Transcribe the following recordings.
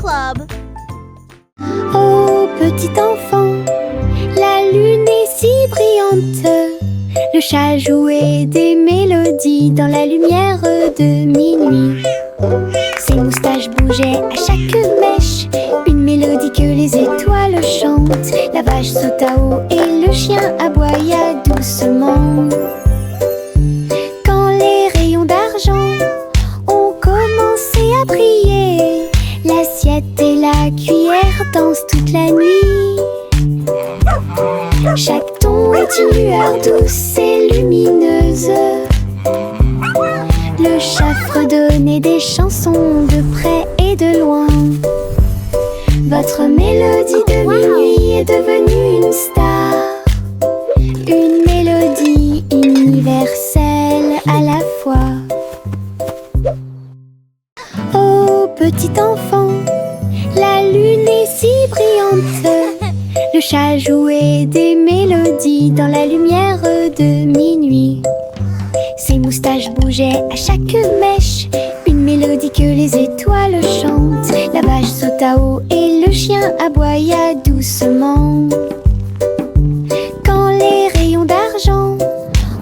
Club. Oh, petit enfant, la lune est si brillante. Le chat jouait des mélodies dans la lumière de minuit. Ses moustaches bougeaient à chaque mèche, une mélodie que les étoiles chantent. La vache sauta haut et le chien aboya doucement. Quand les rayons d'argent ont commencé à briller, l'assiette et la cuillère dansent toute la nuit. Chaque ton est une lueur douce et lumineuse. Le chat fredonnait des chansons de près et de loin. Votre mélodie de minuit est devenue une star, une mélodie universelle à la fois. Oh, petit enfant, la lune est si brillante. Le chat jouait des mélodies dans la lumière de minuit. Ses moustaches bougeaient à chaque mèche, une mélodie que les étoiles chantent. La vache sauta haut et le chien aboya doucement. Quand les rayons d'argent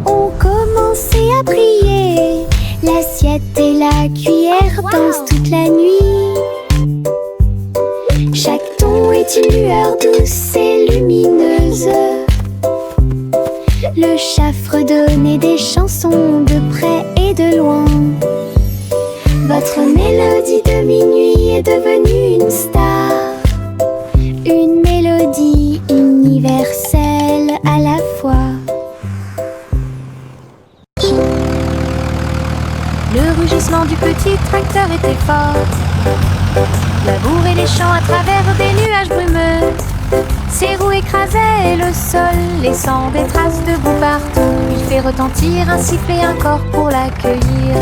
ont commencé à briller, l'assiette et la cuillère dansent toute la nuit. Chaque ton est une lueur douce et lumineuse. Le chat fredonnait des chansons de près et de loin. Votre mélodie de minuit est devenue une star, une mélodie universelle à la fois. Le rugissement du petit tracteur était fort. Labourer les champs à travers des nuages brumeux. Ses roues écrasaient le sol, laissant des traces de boue partout. Il fait retentir un sifflet, un corps pour l'accueillir.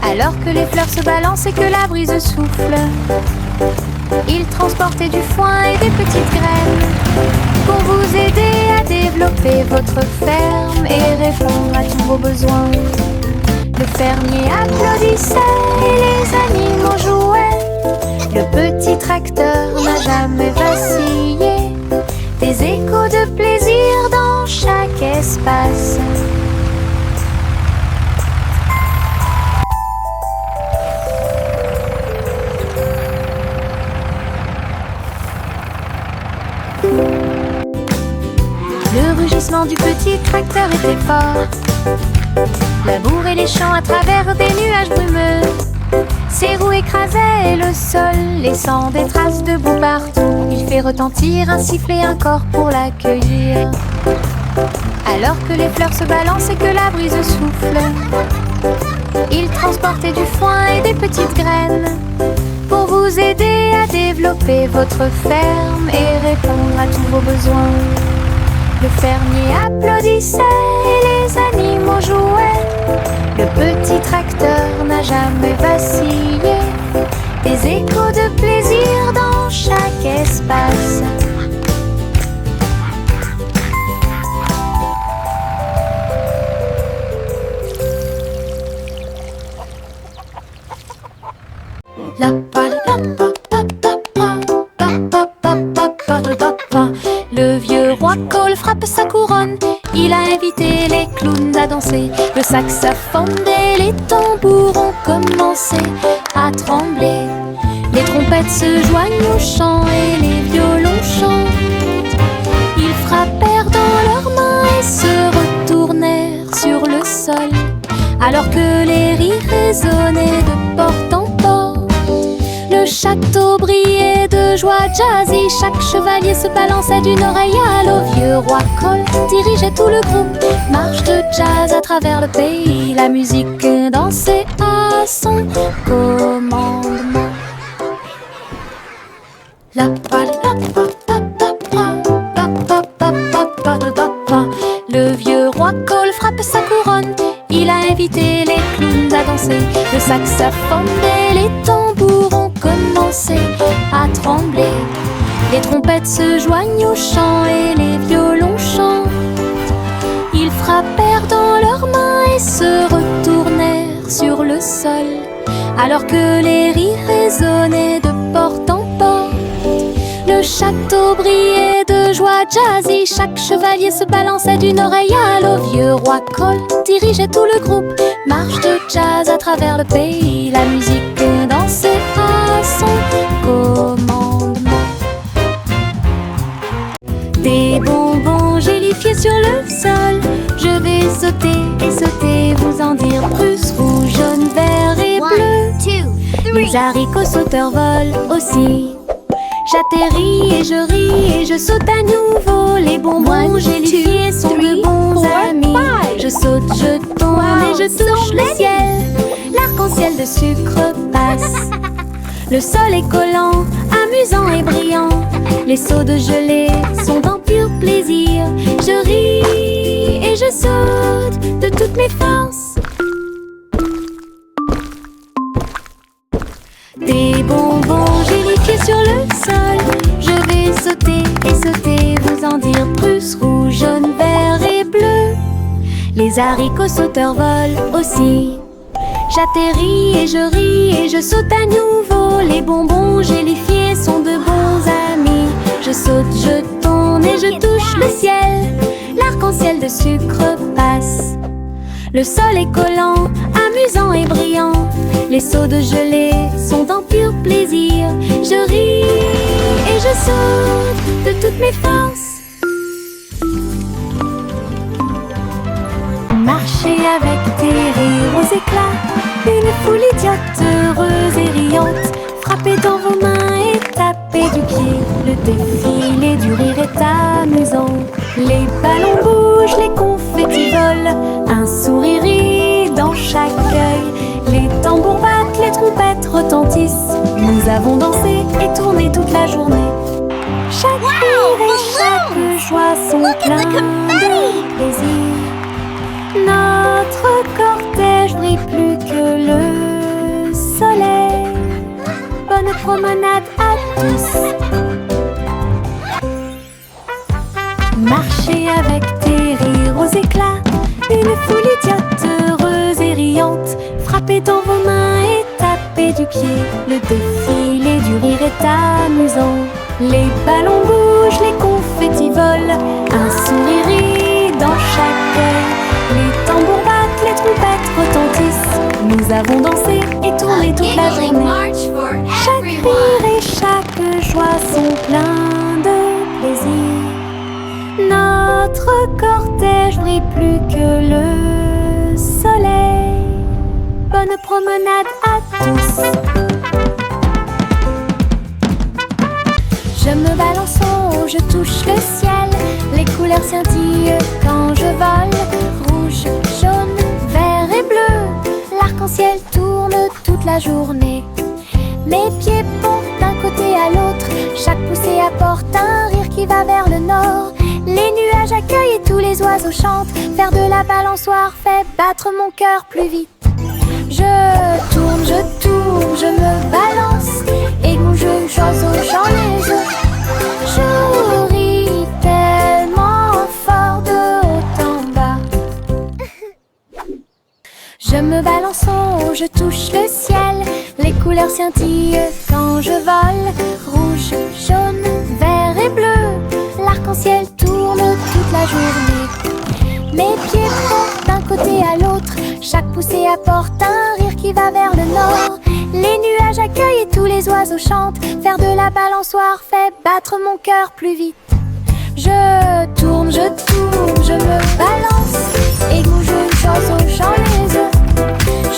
Alors que les fleurs se balancent et que la brise souffle, il transportait du foin et des petites graines pour vous aider à développer votre ferme et répondre à tous vos besoins. Le fermier applaudissait et les animaux jouaient. Le petit tracteur n'a jamais vacillé. Des échos de plaisir dans chaque espace. Le rugissement du petit tracteur était fort. Labourer les champs à travers des nuages brumeux. Ses roues écrasaient le sol, laissant des traces de boue partout. Il fait retentir un sifflet, un corps pour l'accueillir. Alors que les fleurs se balancent et que la brise souffle, il transportait du foin et des petites graines pour vous aider à développer votre ferme et répondre à tous vos besoins. Le fermier applaudissait et les animaux jouaient. Le petit tracteur n'a jamais vacillé. Des échos de plaisir dans chaque espace. Le vieux roi Cole frappe sa couronne. Il a invité les clowns à danser. Le saxophone et les tambours ont commencé à trembler. Les trompettes se joignent au chant et les violons chantent. Ils frappèrent dans leurs mains et se retournèrent sur le sol, alors que les rires résonnaient de porte en porte. Le château brillait de joie jazzy. Chaque chevalier se balançait d'une oreille à l'autre. Vieux roi Cole dirigeait tout le groupe. Marche de jazz à travers le pays. La musique dansait à son commandement. Le vieux roi Cole frappe sa couronne. Il a invité les clowns à danser. Le saxophone et les tambours ont commencé à trembler. Les trompettes se joignent au chant et les violons chantent. Ils frappèrent dans leurs mains et se retournèrent sur le sol. Alors que les rires résonnaient de porte en porte, le château brillait de joie jazzy. Chaque chevalier se balançait d'une oreille à l'autre. Vieux roi Colt dirigeait tout le groupe. Marche de jazz à travers le pays. La musique dansait à son commandement. Des bonbons gélifiés sur le sol. Je vais sauter et sauter, vous en dire plus. Rouge, jaune, vert et bleu. Les haricots sauteurs volent aussi. J'atterris et je ris et je saute à nouveau. Les bonbons gélifiés sont de bons amis. Je saute, je tourne et je touche le ciel. L'arc-en-ciel de sucre passe. Le sol est collant, amusant et brillant. Les seaux de gelée sont en pur plaisir. Je ris et je saute de toutes mes forces. Des bonbons gélifiés sur le sol. Je vais sauter et sauter, vous en dire plus. Rouge, jaune, vert et bleu. Les haricots sauteurs volent aussi. J'atterris et je ris et je saute à nouveau. Les bonbons gélifiés sont de bons amis. Je saute, je tourne et je touche le ciel. L'arc-en-ciel de sucre passe. Le sol est collant, amusant et brillant. Les seaux de gelée sont en pur plaisir. Je ris et je saute de toutes mes forces. Marchez avec tes rires aux éclats. Une foule idiote, heureuse et riante. Frappez dans vos mains et tapez du pied. Le défilé du rire est amusant. Les ballons bougent, les confettis volent. Un sourire rit dans chaque œil. Les tambours battent, les trompettes retentissent. Nous avons dansé et tourné toute la journée. Chaque rire et chaque joie sont pleins de plaisir. Notre cortège brille plus que le soleil. Bonne promenade à tous. Marchez avec tes rires aux éclats. Une foule idiote, heureuse et riante. Frappez dans vos mains et tapez du pied. Le défilé du rire est amusant. Les ballons bougent, les confettis volent. Un sourire rit dans chaque œil. Les tambours battent, les trompettes retentissent. Nous avons dansé et tourné toute la journée. Chaque rire et chaque joie sont pleins de plaisir. Notre cortège brille plus que le soleil. Bonne promenade à tous. Je me balance en haut, je touche le ciel. Les couleurs scintillent quand je vole. Rouge, jaune, vert et bleu. L'arc-en-ciel tourne toute la journée. Mes pieds pompent d'un côté à l'autre. Chaque poussée apporte un rire qui va vers le nord. Les nuages accueillent et tous les oiseaux chantent. Faire de la balançoire fait battre mon cœur plus vite. Je tourne, je me balance. Et mon jeune oiseau chante les œufs. Je ris tellement fort de haut en bas. Je me balance en haut, je touche le ciel. Les couleurs scintillent quand je vole. Rouge, jaune, vert et bleu. L'arc-en-ciel tourne toute la journée. Mes pieds pompent d'un côté à l'autre. Chaque poussée apporte un rire qui va vers le nord. Les nuages accueillent et tous les oiseaux chantent. Faire de la balançoire fait battre mon cœur plus vite. Je tourne, je me balance. Et mon jeune oiseau chante les œufs.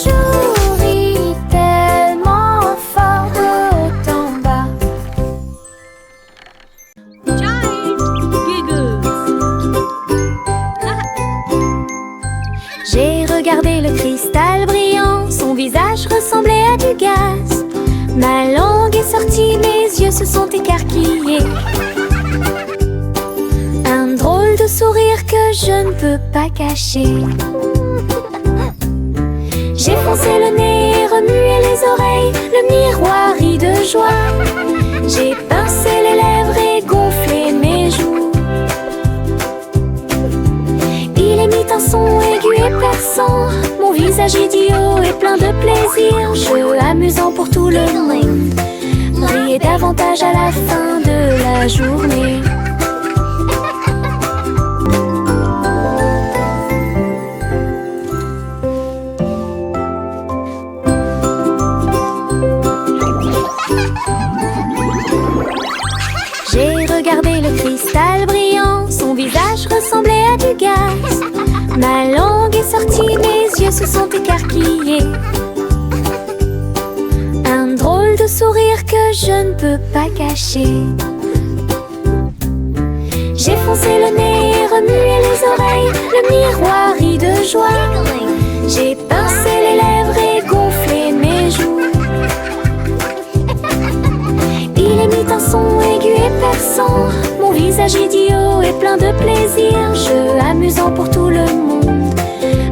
Je ris tellement fort de haut en bas. J'ai regardé le cristal brillant. Son visage ressemblait à du gaz. Ma langue est sortie, mes yeux se sont écarquillés. Un drôle de sourire que je ne peux pas cacher. J'ai foncé le nez, remué les oreilles. Le miroir rit de joie. J'ai pincé les lèvres et gonflé mes joues. Il est mis en son aigu et perçant, mon visage idiot est plein de plaisir. Jeu amusant pour tout le monde, briller davantage à la fin de la journée. J'ai regardé le cristal brillant, son visage ressemblait à du gaz. Ma langue est sortie, mes yeux se sont écarquillés. Un drôle de sourire que je ne peux pas cacher. J'ai foncé le nez et remué les oreilles, le miroir rit de joie. J'ai pincé les lèvres et gonflé mes joues. Il émit un son aigu et perçant, mon visage idiot est plein de plaisir. Jeu amusant pour tout le monde,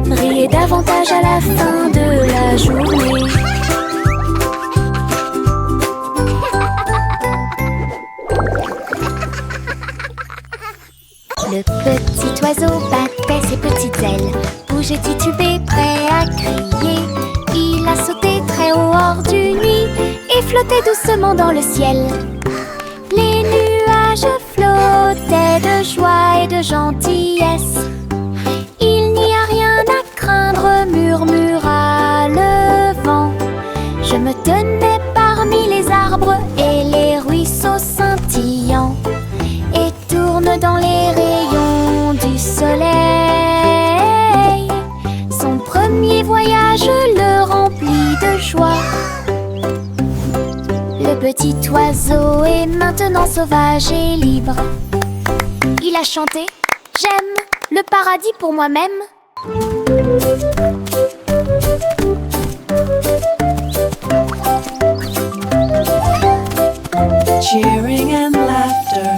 briller davantage à la fin de la journée. Le petit oiseau battait ses petites ailes, bougeait titubé, prêt à crier. Il a sauté très haut hors du nid et flottait doucement dans le ciel. Les nuages flottaient de joie et de gentillesse. Il n'y a rien à craindre, murmura le vent. Je me tenais parmi les arbres et les ruisseaux scintillants, et tourne dans les rayons du soleil. Son premier voyage le remplit de joie. Le petit oiseau est maintenant sauvage et libre. Il a chanté « J'aime le paradis pour moi-même ». Cheering and laughter.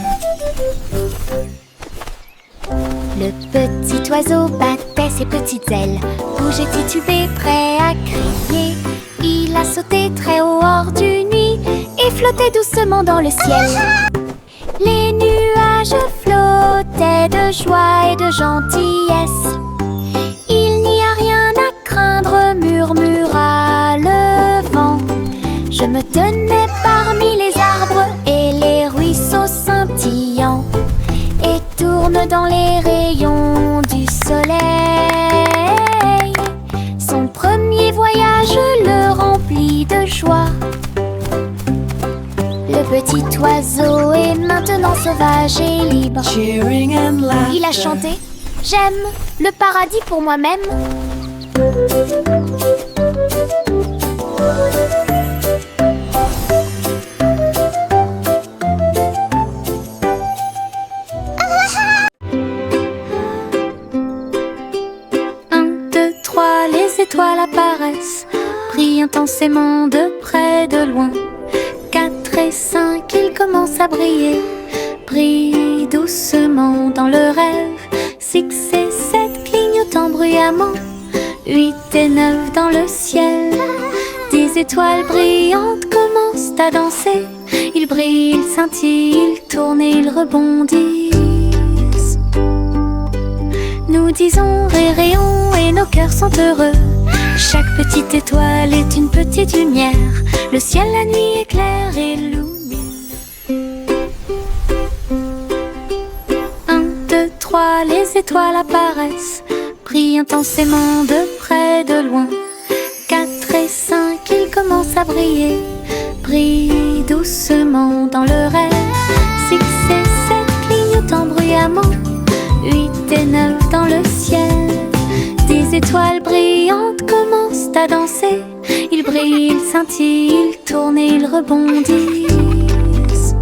Le petit oiseau battait ses petites ailes, bougeait titubé, prêt à crier. Il a sauté très haut hors du nid et flottait doucement dans le ciel. Les nuages flottaient de joie et de gentillesse. Il n'y a rien à craindre, murmura le vent. Je me tenais parmi les arbres et les ruisseaux scintillants, et tourne dans les rayons du soleil. Son premier voyage le remplit de joie. Le petit oiseau est maintenant sauvage et libre. Cheering and laughter. Il a chanté « J'aime le paradis pour moi-même ». Les étoiles apparaissent, brillent intensément de près, de loin. 4 et 5, ils commencent à briller, brillent doucement dans le rêve. 6 et 7, clignotant bruyamment. 8 et 9 dans le ciel. 10 étoiles brillantes commencent à danser. Ils brillent, ils scintillent, ils tournent et ils rebondissent. Nous disons réréons et nos cœurs sont heureux. Chaque petite étoile est une petite lumière. Le ciel la nuit éclaire et illumine. 1, 2, 3, les étoiles apparaissent, brillent intensément de près, de loin. 4 et 5, ils commencent à briller, brillent doucement dans le rêve. 6 et 7, clignotant bruyamment. 8 et 9 dans le ciel. 10 étoiles brillantes commencent à danser. Ils brillent, ils scintillent, ils tournent et ils rebondissent.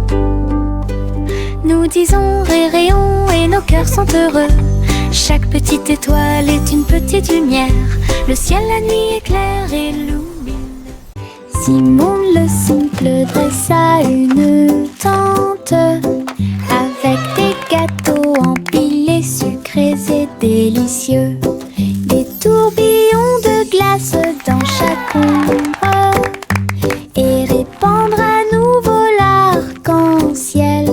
Nous disons réréons et nos cœurs sont heureux. Chaque petite étoile est une petite lumière. Le ciel la nuit éclaire et illumine. Simon le simple dressa une tente avec des gâteaux empilés, sucrés et délicieux. Des tourbillons de glace dans chaque ombre et répandre à nouveau l'arc-en-ciel.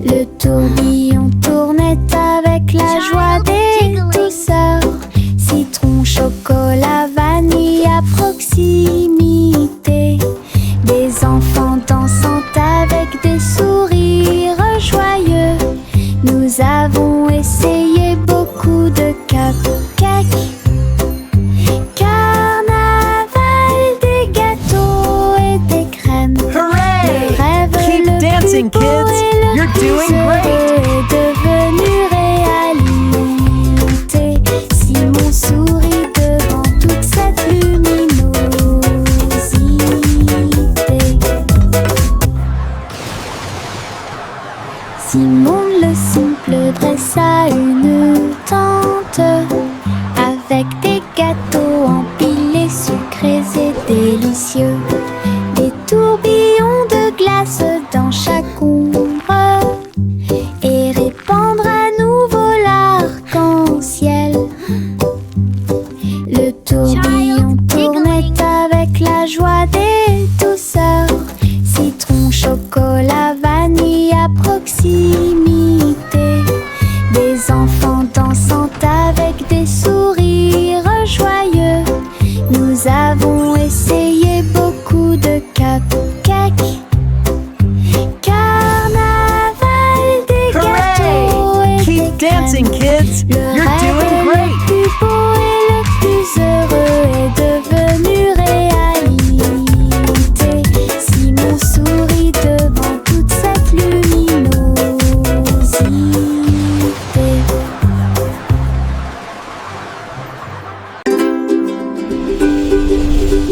Le tourbillon tournait avec la joie des doing great. est devenu réalité. Simon sourit devant toute cette luminosité. Simon le simple dressa une tente avec des gâteaux empilés, sucrés et délicieux. Des tourbillons de glace dans chaque ombre et répandre à nouveau l'arc-en-ciel. Le tourbillon tournait avec la joie des douceurs. Citron, chocolat, vanille à proximité. Des enfants dansant avec des sourires joyeux. Nous avons essayé beaucoup de cupcakes. Carnaval des gâteaux et Keep des dancing, crèmes. kids. Le You're rêve doing le great. plus beau et le plus heureux est devenu réalité. Simon sourit devant toute cette luminosité.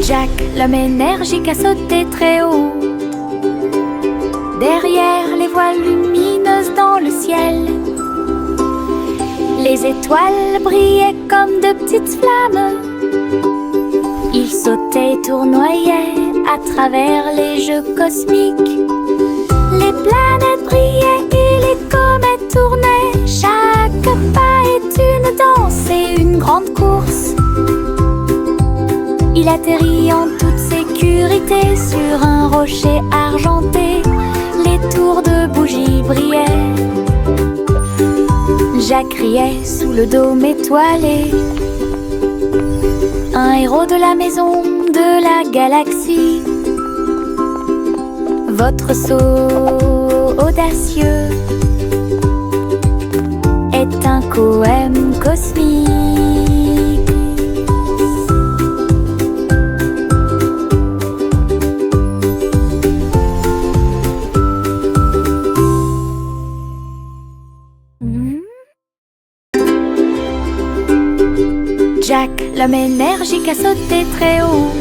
Jack, l'homme énergique, a sauté très haut. Derrière les voiles lumineuses dans le ciel, les étoiles brillaient comme de petites flammes. Il sautait et tournoyait à travers les jeux cosmiques. Les planètes brillaient et les comètes tournaient. Chaque pas est une danse et une grande course. Il atterrit en toute sécurité sur un rocher argenté. Les tours de bougies brillaient. Jack riait sous le dôme étoilé. Un héros de la maison de la galaxie. Votre saut audacieux est un poème cosmique. Jack, l'homme énergique, a sauté très haut.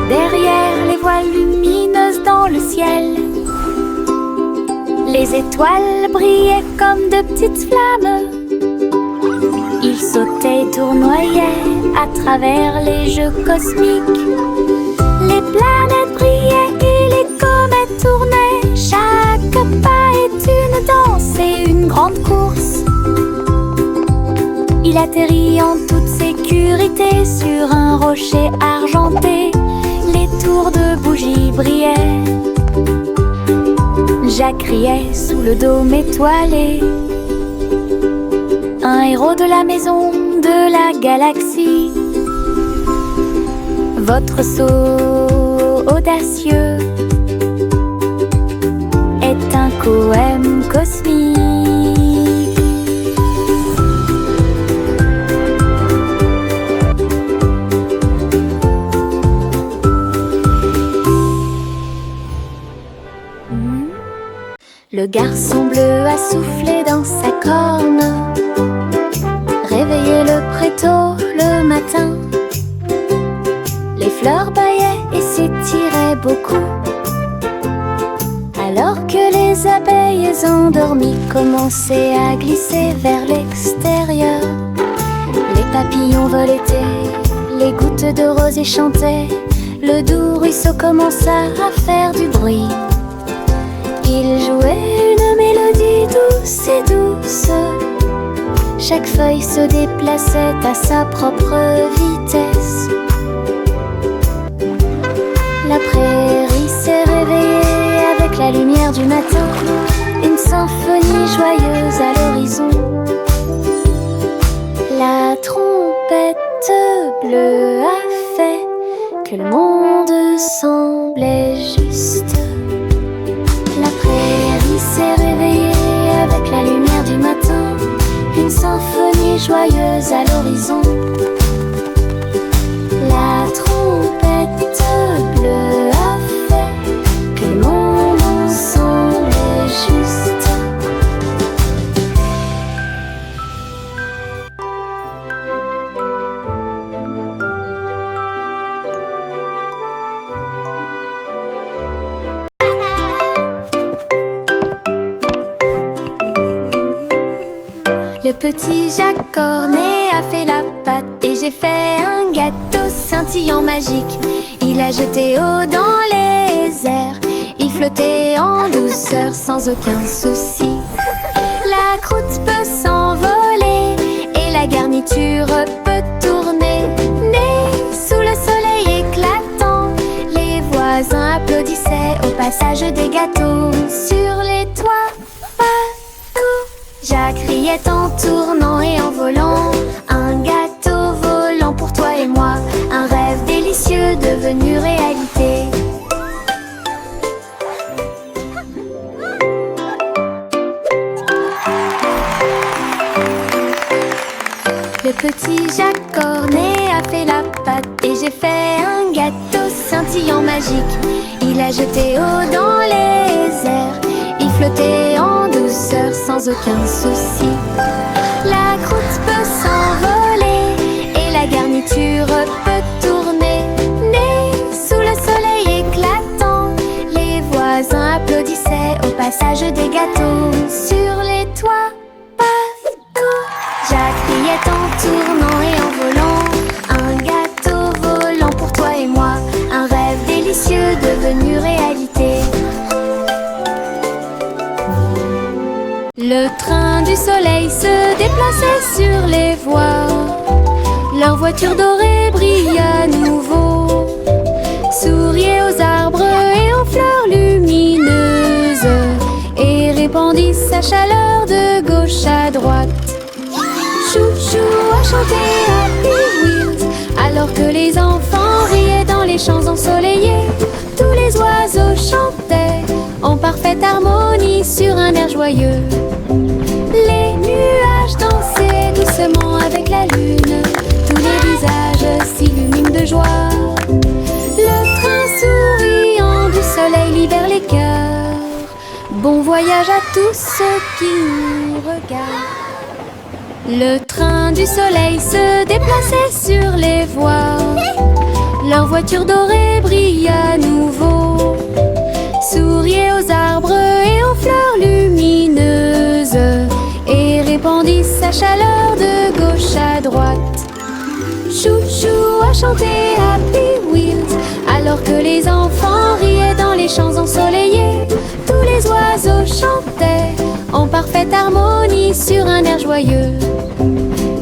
Derrière les voiles lumineuses dans le ciel, les étoiles brillaient comme de petites flammes. Il sautait et tournoyait à travers les jeux cosmiques. Les planètes brillaient et les comètes tournaient. Chaque pas est une danse et une grande course. Il atterrit en toute sécurité sur un rocher argenté. Les tours de bougies brillaient. Jack riait sous le dôme étoilé. Un héros de la maison de la galaxie. Votre saut audacieux est un poème cosmique. Le garçon bleu a soufflé dans sa corne, réveillé le prétôt le matin. Les fleurs bâillaient et s'étiraient beaucoup, alors que les abeilles endormies commençaient à glisser vers l'extérieur. Les papillons voletaient, les gouttes de rosée chantaient, le doux ruisseau commença à faire du bruit. Il jouait une mélodie douce et douce. Chaque feuille se déplaçait à sa propre vitesse. La prairie s'est réveillée avec la lumière du matin. Une symphonie joyeuse à l'horizon. La trompette bleue a fait que le monde semblait juste. La prairie s'est réveillée avec la lumière du matin. Une symphonie joyeuse à l'horizon. La trompette bleue a fait que le monde semblait juste. Le petit Jacques Cornet a fait la pâte et j'ai fait un gâteau scintillant magique. Il a jeté eau dans les airs, il flottait en douceur sans aucun souci. La croûte peut s'envoler et la garniture peut tourner. Né sous le soleil éclatant, les voisins applaudissaient au passage des gâteaux. Sur les toits, partout, Jacques riait en tournant et en volant. Un gâteau volant pour toi et moi, un rêve délicieux devenu réalité. Le petit Jacques Cornet a fait la pâte et j'ai fait un gâteau scintillant magique. Il a jeté eau dans les airs, il flottait en douceur sans aucun souci. La croûte peut s'envoler et la garniture peut tourner. Né sous le soleil éclatant, les voisins applaudissaient au passage des gâteaux. Sur les toits, partout, Jacques riait en tournant et en volant. Un gâteau volant pour toi et moi, un rêve délicieux devenu réalité. Le train du soleil se déplaçait sur les voies. Leur voiture dorée brille à nouveau, souriait aux arbres et aux fleurs lumineuses et répandit sa chaleur de gauche à droite. Chou-chou a chanté Happy Wheels alors que les enfants riaient dans les champs ensoleillés. Tous les oiseaux chantaient en parfaite harmonie sur un air joyeux. Les nuages dansaient doucement avec la lune, tous les visages s'illuminent de joie. Le train souriant du soleil libère les cœurs. Bon voyage à tous ceux qui nous regardent. Le train du soleil se déplaçait sur les voies. Leur voiture dorée brille à nouveau, souriait aux arbres et aux fleurs lumineuses et répandit sa chaleur de gauche à droite. Chou-chou a chanté Happy Wheels alors que les enfants riaient dans les champs ensoleillés. Tous les oiseaux chantaient en parfaite harmonie sur un air joyeux.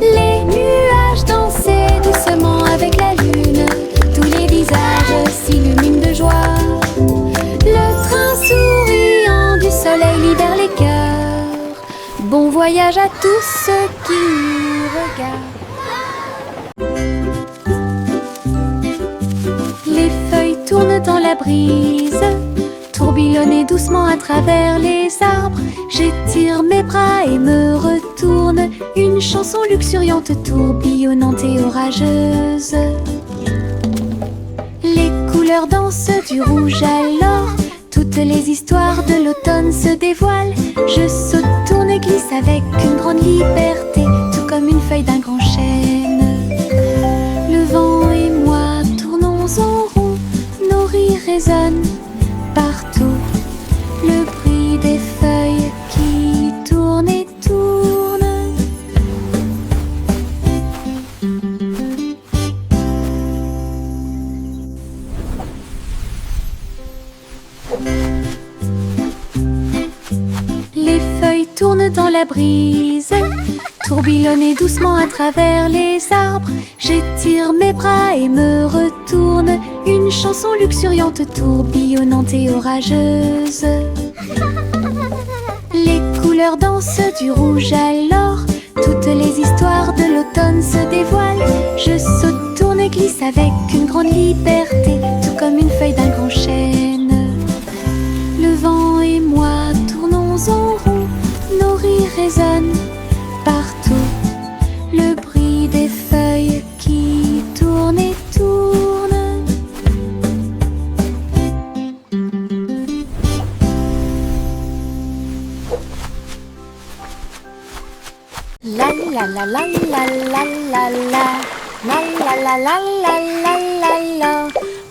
Les nuages dansaient doucement avec la lune, tous les visages s'illuminent de joie. Le train souriant du soleil libère les cœurs. Bon voyage à tous ceux qui nous regardent. Les feuilles tournent dans la brise, tourbillonnent doucement à travers les arbres. J'étire mes bras et me retourne, une chanson luxuriante, tourbillonnante et orageuse. Les couleurs dansent du rouge à l'or, toutes les histoires de l'automne se dévoilent. Je saute, tourne, glisse avec une grande liberté, tout comme une feuille d'un grand chêne. Le vent et moi tournons en rond, nos rires résonnent partout. Le bruit des feuilles qui tournent et tournent. Les feuilles tournent dans la brise, tourbillonnent doucement à travers les arbres. J'étire mes bras et me retourne, une chanson luxuriante, tourbillonnante et orageuse. Les couleurs dansent du rouge à l'or, toutes les histoires de l'automne se dévoilent. Je saute, tourne, glisse avec une grande liberté, tout comme une feuille d'un grand chêne. Le vent et moi tournons en rond, nos rires résonnent partout. Le bruit des feuilles qui tournent et tournent. La la la la la la la la la la la la la la la.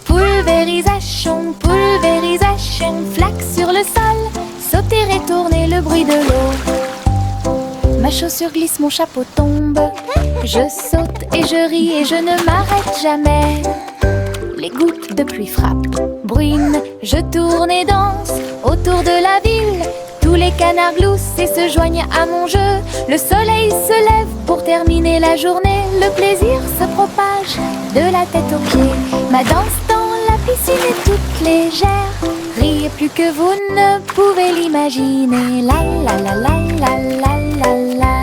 Pulvérisation, pulvérisation, flaque sur le sol, sauter et tourner le bruit de l'eau. Ma chaussure glisse, mon chapeau tombe. Je saute et je ris et je ne m'arrête jamais. Les gouttes de pluie frappent, bruinent, je tourne et danse autour de la ville. Tous les canards gloussent et se joignent à mon jeu. Le soleil se lève pour terminer la journée. Le plaisir se propage de la tête aux pieds. Ma danse dans la piscine est toute légère. Riez plus que vous ne pouvez l'imaginer. La la la la la la la la.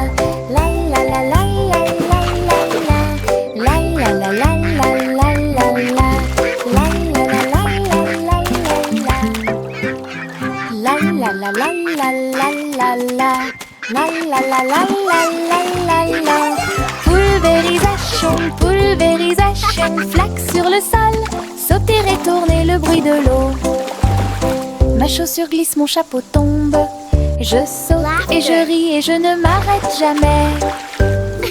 La la la la la la la la. La la la la la la la la. La la la la la la la. La la la la la la la la. La la la la la la la. Pulvérisation, flaque sur le sol. Sauter et tourner le bruit de l'eau. Ma chaussure glisse, mon chapeau tombe. Je saute et je ris et je ne m'arrête jamais.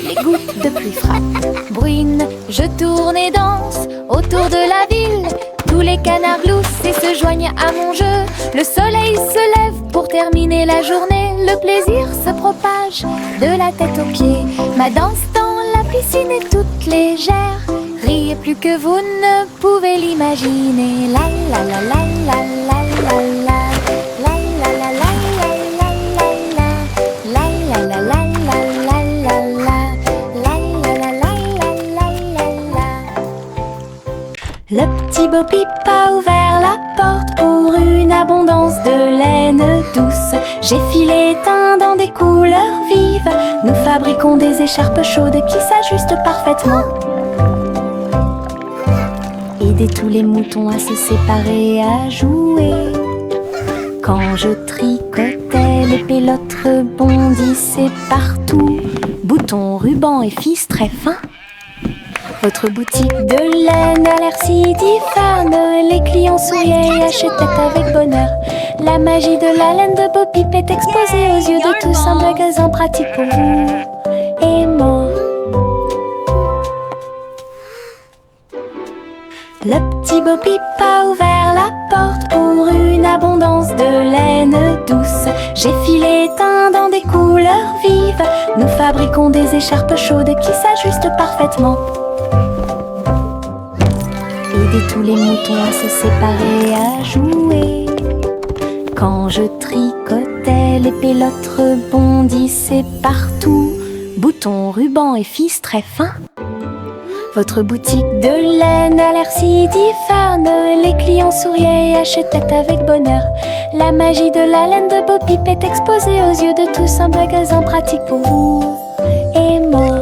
Les gouttes de pluie frappent, bruinent, je tourne et danse autour de la ville. Tous les canards gloussent et se joignent à mon jeu. Le soleil se lève pour terminer la journée. Le plaisir se propage de la tête aux pieds. Ma danse dans la piscine est toute légère. Riez plus que vous ne pouvez l'imaginer. La la la la la la la la. La la la la la la la la. La la la la la la la la. La la la la la la la. Le petit Bo Peep a ouvert la porte pour une abondance de laine douce. J'ai filé teint dans des couleurs vives. Nous fabriquons des écharpes chaudes qui s'ajustent parfaitement. Aider tous les moutons à se séparer et à jouer. Quand je tricotais, les pélotes rebondissaient partout. Boutons, rubans et fils très fins. Votre boutique de laine a l'air si diphane. Les clients souriaient et achetaient avec bonheur. La magie de la laine de Bo Peep est exposée aux yeux de tous. Un magasin pratique pour vous et moi. Le petit Bo Peep a ouvert la porte pour une abondance de laine douce. J'ai filé teint dans des couleurs vives. Nous fabriquons des écharpes chaudes qui s'ajustent parfaitement. Aider tous les moutons à se séparer et à jouer. Quand je tricotais, les pélotes rebondissaient partout. Boutons, rubans et fils très fins. Votre boutique de laine a l'air si diphane. Les clients souriaient et achetaient avec bonheur. La magie de la laine de Bo Peep est exposée aux yeux de tous. Un magasin pratique pour vous et moi.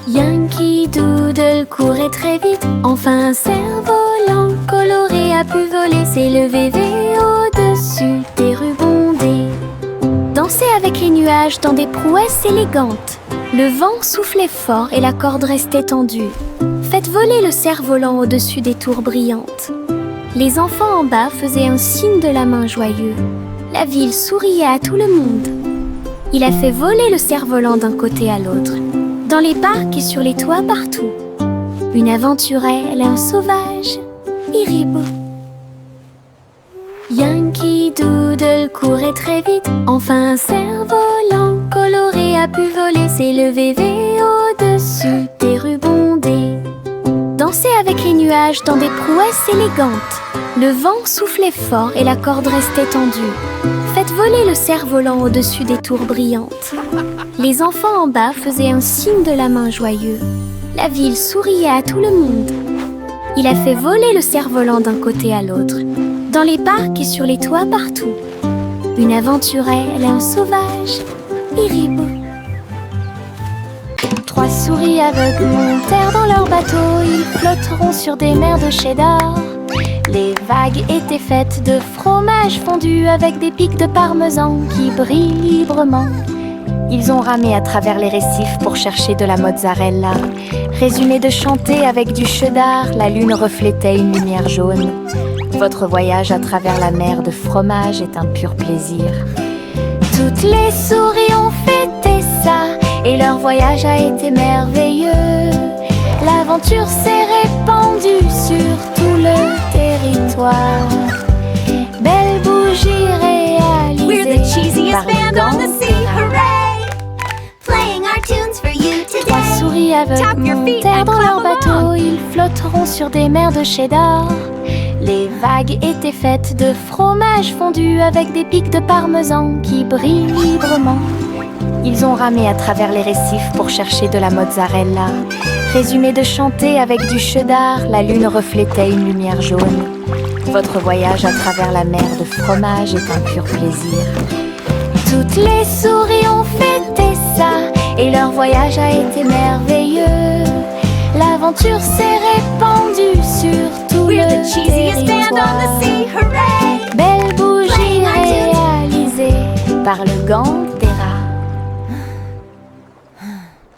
Yankee Doodle courait très vite. Enfin un cerf-volant coloré a pu voler. S'élever au-dessus des rubondés. Danser avec les nuages dans des prouesses élégantes. Le vent soufflait fort et la corde restait tendue. Faites voler le cerf-volant au-dessus des tours brillantes. Les enfants en bas faisaient un signe de la main joyeux. La ville souriait à tout le monde. Il a fait voler le cerf-volant d'un côté à l'autre, dans les parcs et sur les toits partout. Une aventurelle, un sauvage, Iribo. Yankee Doodle courait très vite. Enfin un cerf-volant coloré a pu voler. S'élever au-dessus des rubondés. Danser avec les nuages dans des prouesses élégantes. Le vent soufflait fort et la corde restait tendue. Faites voler le cerf-volant au-dessus des tours brillantes. Les enfants en bas faisaient un signe de la main joyeux. La ville souriait à tout le monde. Il a fait voler le cerf-volant d'un côté à l'autre, dans les parcs et sur les toits partout. Une aventurelle, un sauvage, Iribo. 3 souris aveugles montèrent dans leur bateau. Ils flotteront sur des mers de cheddar. Les vagues étaient faites de fromage fondu avec des pics de parmesan qui brillent librement. Ils ont ramé à travers les récifs pour chercher de la mozzarella. Résumé de chanter avec du cheddar, la lune reflétait une lumière jaune. Votre voyage à travers la mer de fromage est un pur plaisir. Toutes les souris ont fêté ça et leur voyage a été merveilleux. L'aventure s'est répandue sur tout le territoire. Belle bougie réalise par le gant terrain. Playing our tunes for you today. Trois souris aveugles montèrent dans leur bateau. Ils flotteront sur des mers de cheddar. Les vagues étaient faites de fromage fondu avec des pics de parmesan qui brillent librement. Ils ont ramé à travers les récifs pour chercher de la mozzarella. Résumé de chanter avec du cheddar, la lune reflétait une lumière jaune. Votre voyage à travers la mer de fromage est un pur plaisir. Toutes les souris ont fêté ça et leur voyage a été merveilleux. L'aventure s'est répandue sur tout We're le the cheesiest band on the territoire. sea, hooray! Belle bougie Playing our tunes. réalisée par le gant terrain.